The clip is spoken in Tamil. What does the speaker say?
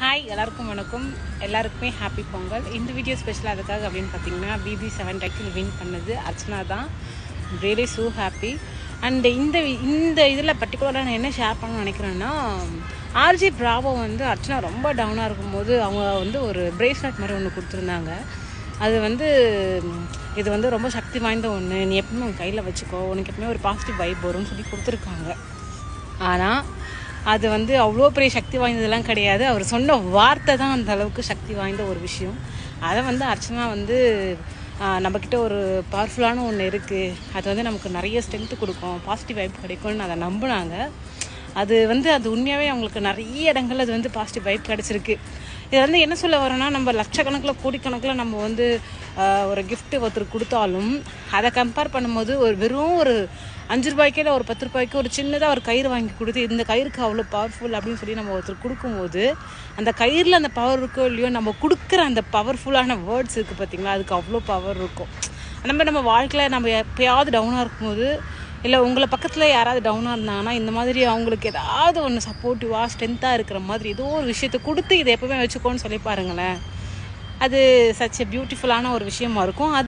ஹாய் எல்லாருக்கும் வணக்கம். எல்லாருக்குமே ஹாப்பி பொங்கல். இந்த வீடியோ ஸ்பெஷலாக அதுக்காக அப்படின்னு பார்த்தீங்கன்னா BB7 டைட்டில் வின் பண்ணது அர்ச்சனா தான். Really so happy. அண்ட் இந்த இதில் பர்டிகுலராக நான் என்ன ஷேர் பண்ணணும்னு நினைக்கிறேன்னா, RJ Bravo வந்து அர்ச்சனா ரொம்ப டவுனாக இருக்கும்போது அவங்க வந்து ஒரு பிரேஸ்லெட் மாதிரி ஒன்று கொடுத்துருந்தாங்க. அது வந்து இது வந்து ரொம்ப சக்தி வாய்ந்த ஒன்று, நீ எப்பவுமே உன் கையில் வச்சுக்கோ, உனக்கு எப்பவுமே ஒரு பாசிட்டிவ் வைப் வரும்னு சொல்லி கொடுத்துருக்காங்க. ஆனால் அது வந்து அவ்வளோ பெரிய சக்தி வாய்ந்ததெல்லாம் கிடையாது. அவர் சொன்ன வார்த்தை தான் அந்த அளவுக்கு சக்தி வாய்ந்த ஒரு விஷயம். அதை வந்து அர்ச்சனா வந்து நம்மக்கிட்ட ஒரு பவர்ஃபுல்லான ஒன்று இருக்குது, அது வந்து நமக்கு நிறைய ஸ்ட்ரென்த்து கொடுக்கும், பாசிட்டிவ் வைப் கிடைக்கும்னு அதை நம்பினாங்க. அது வந்து அது உண்மையாகவே அவங்களுக்கு நிறைய இடங்கள் அது வந்து பாசிட்டிவ் வைப் கிடச்சிருக்கு. இதை வந்து என்ன சொல்ல வரோன்னா, நம்ம லட்சக்கணக்கில் கோடிக்கணக்கில் நம்ம வந்து ஒரு கிஃப்ட்டு ஒருத்தர் கொடுத்தாலும் அதை கம்பேர் பண்ணும்போது வெறும் ஒரு 5 ரூபாய்க்கு இல்லை ஒரு 10 ரூபாய்க்கு ஒரு சின்னதாக ஒரு கயிறு வாங்கி கொடுத்து, இந்த கயிறுக்கு அவ்வளோ பவர்ஃபுல் அப்படின்னு சொல்லி நம்ம ஒருத்தர் கொடுக்கும்போது, அந்த கயிறில் அந்த பவர் இருக்கோ இல்லையோ, நம்ம கொடுக்குற அந்த பவர்ஃபுல்லான வேர்ட்ஸ் இருக்குது பார்த்திங்களா, அதுக்கு அவ்வளோ பவர் இருக்கும். அந்த மாதிரி நம்ம வாழ்க்கையில் நம்ம எப்போயாவது டவுனாக இருக்கும்போது, இல்லை உங்களை பக்கத்தில் யாராவது டவுனாக இருந்தாங்கன்னா, இந்த மாதிரி அவங்களுக்கு ஏதாவது ஒன்று சப்போர்ட்டிவாக ஸ்ட்ரென்த்தாக இருக்கிற மாதிரி ஏதோ ஒரு விஷயத்தை கொடுத்து இதை எப்போவுமே வச்சுக்கோன்னு சொல்லி பாருங்களேன். அது சச் எ பியூட்டிஃபுல்லான ஒரு விஷயமா இருக்கும். அது